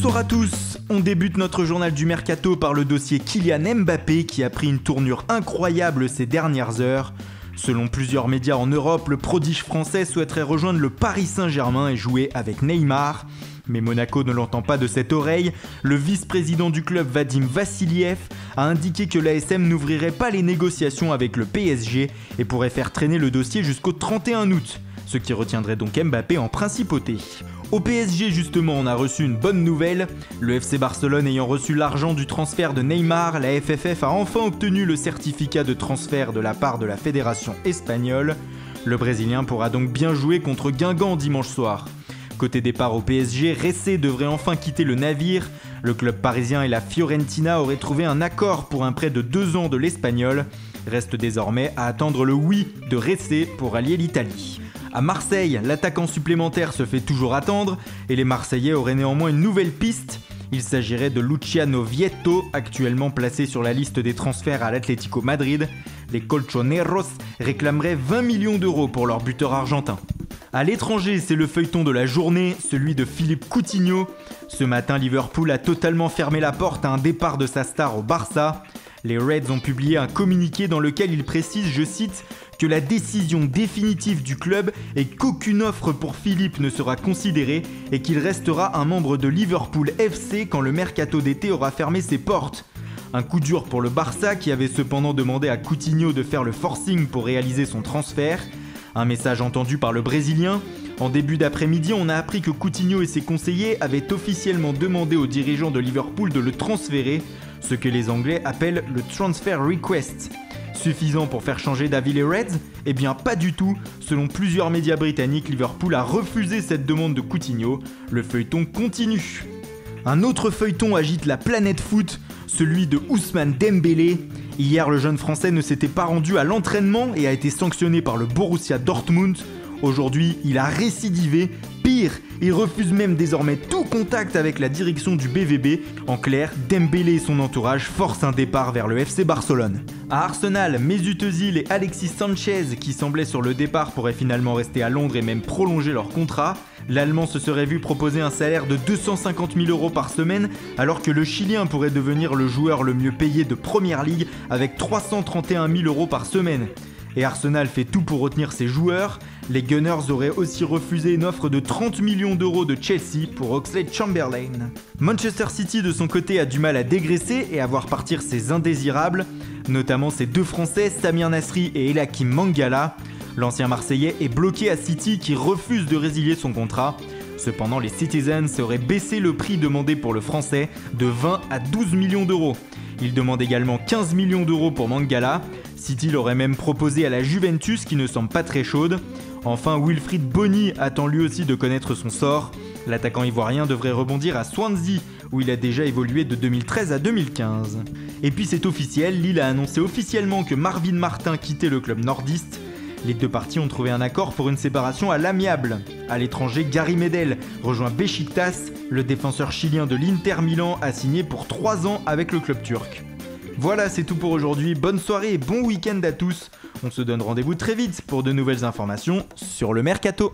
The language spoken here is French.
Bonsoir à tous, on débute notre journal du Mercato par le dossier Kylian Mbappé qui a pris une tournure incroyable ces dernières heures. Selon plusieurs médias en Europe, le prodige français souhaiterait rejoindre le Paris Saint-Germain et jouer avec Neymar. Mais Monaco ne l'entend pas de cette oreille. Le vice-président du club Vadim Vassiliev a indiqué que l'ASM n'ouvrirait pas les négociations avec le PSG et pourrait faire traîner le dossier jusqu'au 31 août, ce qui retiendrait donc Mbappé en principauté. Au PSG justement, on a reçu une bonne nouvelle. Le FC Barcelone ayant reçu l'argent du transfert de Neymar, la FFF a enfin obtenu le certificat de transfert de la part de la fédération espagnole. Le Brésilien pourra donc bien jouer contre Guingamp dimanche soir. Côté départ au PSG, Ressé devrait enfin quitter le navire. Le club parisien et la Fiorentina auraient trouvé un accord pour un prêt de 2 ans de l'Espagnol. Reste désormais à attendre le oui de Ressé pour allier l'Italie. À Marseille, l'attaquant supplémentaire se fait toujours attendre et les Marseillais auraient néanmoins une nouvelle piste. Il s'agirait de Luciano Vietto, actuellement placé sur la liste des transferts à l'Atlético Madrid. Les Colchoneros réclameraient 20 millions d'euros pour leur buteur argentin. À l'étranger, c'est le feuilleton de la journée, celui de Philippe Coutinho. Ce matin, Liverpool a totalement fermé la porte à un départ de sa star au Barça. Les Reds ont publié un communiqué dans lequel ils précisent, je cite, que la décision définitive du club est qu'aucune offre pour Philippe ne sera considérée et qu'il restera un membre de Liverpool FC quand le mercato d'été aura fermé ses portes. Un coup dur pour le Barça qui avait cependant demandé à Coutinho de faire le forcing pour réaliser son transfert. Un message entendu par le Brésilien. En début d'après-midi, on a appris que Coutinho et ses conseillers avaient officiellement demandé aux dirigeants de Liverpool de le transférer, ce que les Anglais appellent le transfer request. Suffisant pour faire changer d'avis les Reds ? Eh bien pas du tout. Selon plusieurs médias britanniques, Liverpool a refusé cette demande de Coutinho. Le feuilleton continue. Un autre feuilleton agite la planète foot, celui de Ousmane Dembélé. Hier, le jeune français ne s'était pas rendu à l'entraînement et a été sanctionné par le Borussia Dortmund. Aujourd'hui, il a récidivé. Pire, il refuse même désormais tout contact avec la direction du BVB. En clair, Dembélé et son entourage forcent un départ vers le FC Barcelone. À Arsenal, Mesut Özil et Alexis Sanchez, qui semblaient sur le départ, pourraient finalement rester à Londres et même prolonger leur contrat. L'Allemand se serait vu proposer un salaire de 250 000 € par semaine, alors que le Chilien pourrait devenir le joueur le mieux payé de Première Ligue avec 331 000 € par semaine. Et Arsenal fait tout pour retenir ses joueurs. Les Gunners auraient aussi refusé une offre de 30 millions d'euros de Chelsea pour Oxlade-Chamberlain. Manchester City de son côté a du mal à dégraisser et à voir partir ses indésirables, notamment ses deux Français, Samir Nasri et El Hakim Mangala. L'ancien Marseillais est bloqué à City qui refuse de résilier son contrat. Cependant, les Citizens auraient baissé le prix demandé pour le Français de 20 à 12 millions d'euros. Ils demandent également 15 millions d'euros pour Mangala. City l'aurait même proposé à la Juventus qui ne semble pas très chaude. Enfin, Wilfried Bony attend lui aussi de connaître son sort. L'attaquant ivoirien devrait rebondir à Swansea, où il a déjà évolué de 2013 à 2015. Et puis c'est officiel, Lille a annoncé officiellement que Marvin Martin quittait le club nordiste. Les deux parties ont trouvé un accord pour une séparation à l'amiable. À l'étranger, Gary Medel rejoint Beşiktaş. Le défenseur chilien de l'Inter Milan a signé pour 3 ans avec le club turc. Voilà, c'est tout pour aujourd'hui. Bonne soirée et bon week-end à tous. On se donne rendez-vous très vite pour de nouvelles informations sur le Mercato.